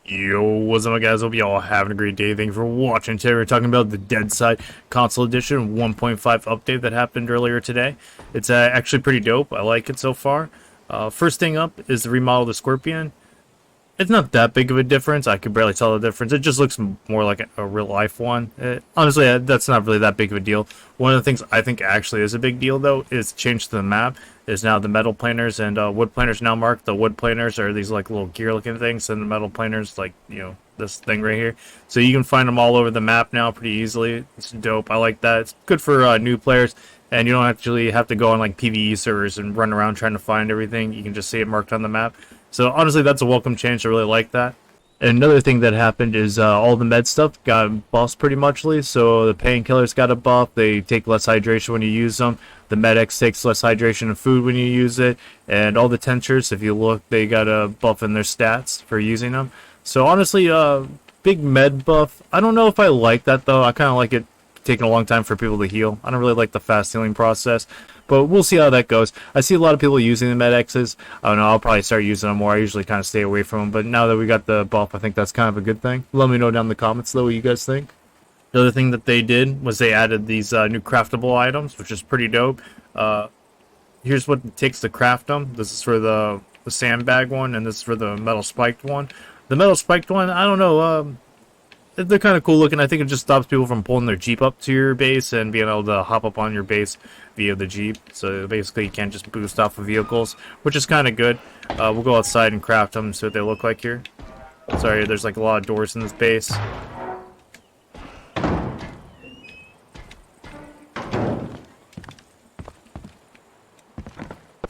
Yo, what's up guys? Hope you all having a great day. Thank you for watching. Today we're talking about the Dead Side Console Edition 1.5 update that happened earlier today. It's actually pretty dope. I like it so far. First thing up is the remodel of the Scorpion. It's not that big of a difference. I could barely tell the difference. It just looks more like a real life one. Honestly, that's not really that big of a deal. One of the things I think actually is a big deal, though, is change to the map. Is now the metal planers and wood planers now marked. The wood planers are these like little gear-looking things, and the metal planers, like, you know, this thing right here. So you can find them all over the map now pretty easily. It's dope. I like that. It's good for new players. And you don't actually have to go on like PvE servers and run around trying to find everything. You can just see it marked on the map. So honestly, that's a welcome change. I really like that. And another thing that happened is all the med stuff got buffs pretty muchly. So the painkillers got a buff. They take less hydration when you use them. The Med-X takes less hydration and food when you use it. And all the tenchers, if you look, they got a buff in their stats for using them. So honestly, big med buff. I don't know if I like that though. I kind of like it taking a long time for people to heal. I don't really like the fast healing process, but we'll see how that goes. I see a lot of people using the Med-X's. I don't know, I'll probably start using them more. I usually kind of stay away from them, but now that we got the buff, I think that's kind of a good thing. Let me know down in the comments though what you guys think. The other thing that they did was they added these new craftable items, which is pretty dope. Here's what it takes to craft them. This is for the sandbag one, and this is for the metal spiked one. The metal spiked one, I don't know, they're kind of cool looking. I think it just stops people from pulling their Jeep up to your base and being able to hop up on your base via the Jeep. So basically you can't just boost off of vehicles, which is kind of good. We'll go outside and craft them and see what they look like here. Sorry, there's like a lot of doors in this base.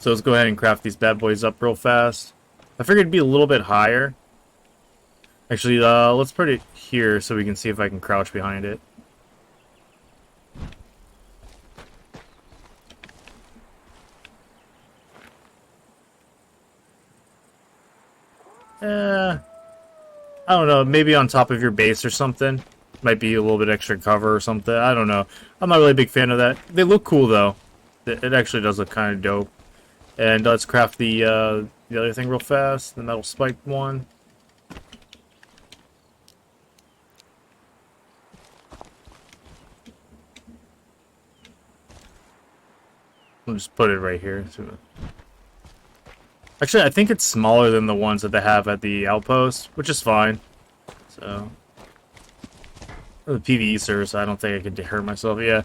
So let's go ahead and craft these bad boys up real fast. I figured it'd be a little bit higher. Actually, let's put it here so we can see if I can crouch behind it. I don't know, maybe on top of your base or something. Might be a little bit extra cover or something. I don't know. I'm not really a big fan of that. They look cool, though. It actually does look kind of dope. And let's craft the other thing real fast. The metal spiked one. I'll just put it right here. Actually, I think it's smaller than the ones that they have at the outpost, which is fine. So, the PvE servers, I don't think I could hurt myself. Yeah,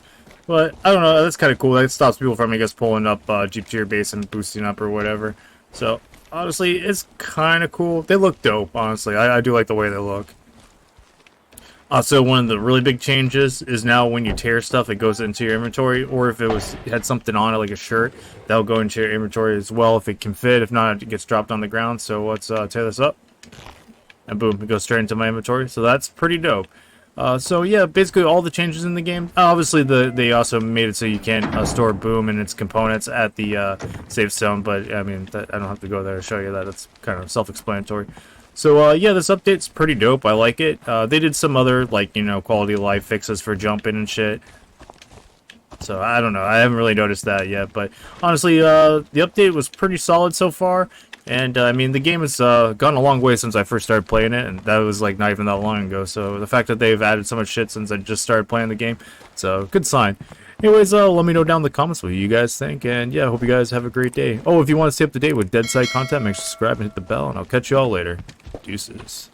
but I don't know. That's kind of cool. That stops people from, I guess, pulling up Jeep to your base and boosting up or whatever. So, honestly, it's kind of cool. They look dope. Honestly, I do like the way they look. Also, one of the really big changes is now when you tear stuff, it goes into your inventory, or if it had something on it, like a shirt, that'll go into your inventory as well if it can fit. If not, it gets dropped on the ground. So let's tear this up, and boom, it goes straight into my inventory. So that's pretty dope. So yeah, basically all the changes in the game. Obviously, they also made it so you can't store Boom and its components at the safe zone, but I mean, I don't have to go there to show you that. It's kind of self-explanatory. So, yeah, this update's pretty dope. I like it. They did some other, like, you know, quality of life fixes for jumping and shit. So, I don't know. I haven't really noticed that yet. But, honestly, the update was pretty solid so far. And, I mean, the game has gone a long way since I first started playing it. And that was, like, not even that long ago. So, the fact that they've added so much shit since I just started playing the game, so, good sign. Anyways, let me know down in the comments what you guys think, and yeah, I hope you guys have a great day. Oh, if you want to stay up to date with Dead Side content, make sure to subscribe and hit the bell, and I'll catch you all later. Deuces.